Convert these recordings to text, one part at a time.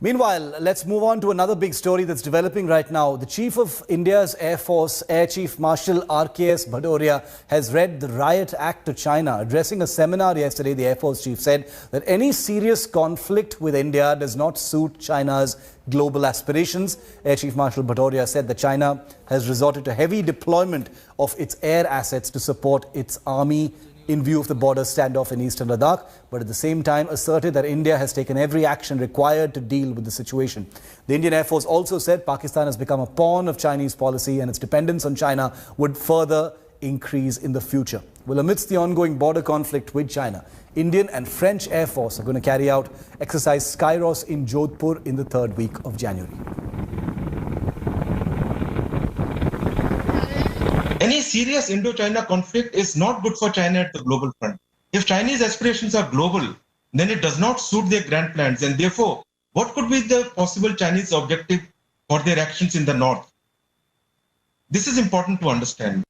Meanwhile, let's move on to another big story that's developing right now. The Chief of India's Air Force, Air Chief Marshal RKS Bhadauria, has read the Riot Act to China. Addressing a seminar yesterday, the Air Force Chief said that any serious conflict with India does not suit China's global aspirations. Air Chief Marshal Bhadauria said that China has resorted to heavy deployment of its air assets to support its army in view of the border standoff in eastern Ladakh, but at the same time asserted that India has taken every action required to deal with the situation. The Indian Air Force also said Pakistan has become a pawn of Chinese policy and its dependence on China would further increase in the future. Well, amidst the ongoing border conflict with China, Indian and French Air Force are going to carry out exercise Skyros in Jodhpur in the third week of January. Any serious Indo-China conflict is not good for China at the global front. If Chinese aspirations are global, then it does not suit their grand plans, and therefore, what could be the possible Chinese objective for their actions in the north? This is important to understand.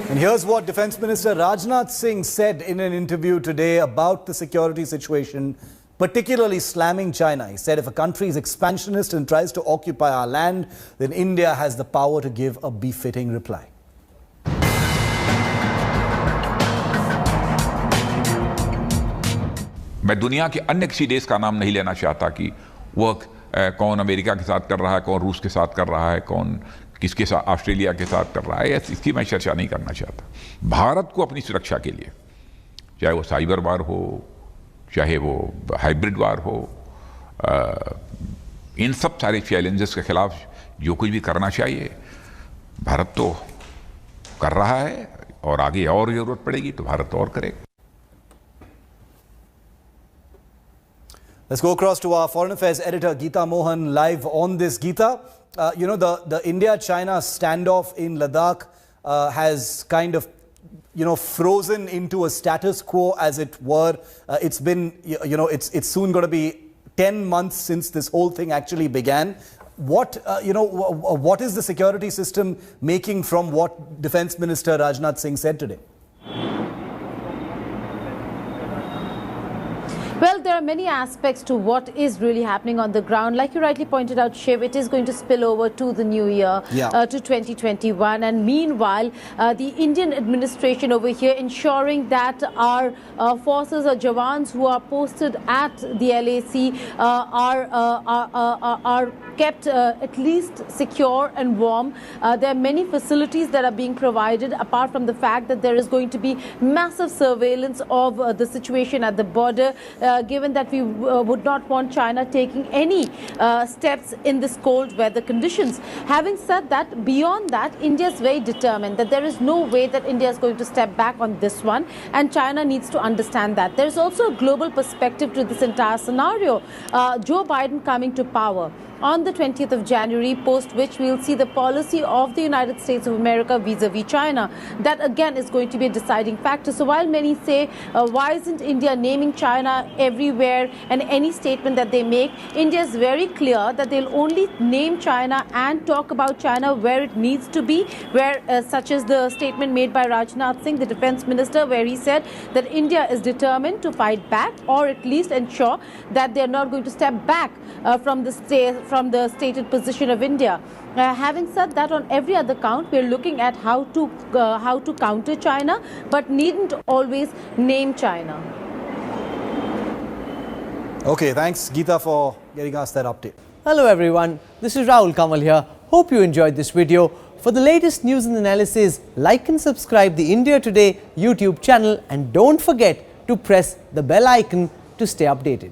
And here's what Defence Minister Rajnath Singh said in an interview today about the security situation, particularly slamming China. He said if a country is expansionist and tries to occupy our land, then India has the power to give a befitting reply. मैं दुनिया के अन्य किसी देश का नाम नहीं लेना चाहता कि वो कौन अमेरिका के साथ कर रहा है, कौन रूस के साथ कर रहा है, कौन किसके साथ ऑस्ट्रेलिया के साथ कर रहा है, इसकी मैं चर्चा नहीं करना चाहता। भारत को अपनी सुरक्षा के लिए, चाहे वो साइबर वार हो, चाहे वो हाइब्रिड वार हो, इन सब सारे चैलेंजेस के खिलाफ जो कुछ भी करना चाहिए भारत तो कर रहा है, और आगे और जरूरत पड़ेगी तो भारत और करेगा। Let's go across to our Foreign Affairs editor Geeta Mohan live on this. Geeta, the India-China standoff in Ladakh has kind of frozen into a status quo, as it were. It's been, it's soon going to be 10 months since this whole thing actually began. What is the security system making from what Defence Minister Rajnath Singh said today? Well, there are many aspects to what is really happening on the ground. Like you rightly pointed out, Shiv, it is going to spill over to the new year, to 2021. And meanwhile, the Indian administration over here ensuring that our forces or Jawans who are posted at the LAC are kept at least secure and warm. There are many facilities that are being provided, apart from the fact that there is going to be massive surveillance of the situation at the border, given that we would not want China taking any steps in this cold weather conditions. Having said that, beyond that, India is very determined that there is no way that India is going to step back on this one, and China needs to understand that. There is also a global perspective to this entire scenario. Joe Biden coming to power on the 20th of January, post which we will see the policy of the United States of America vis-a-vis China. That again is going to be a deciding factor. So while many say, why isn't India naming China everywhere and any statement that they make, India is very clear that they'll only name China and talk about China where it needs to be, where such as the statement made by Rajnath Singh, the defense minister, where he said that India is determined to fight back, or at least ensure that they're not going to step back from the stated position of India. Having said that, on every other count, we're looking at how to counter China, but needn't always name China. Okay, thanks Geeta for getting us that update. Hello everyone, this is Rahul Kamal here. Hope you enjoyed this video. For the latest news and analysis, like and subscribe the India Today YouTube channel, and don't forget to press the bell icon to stay updated.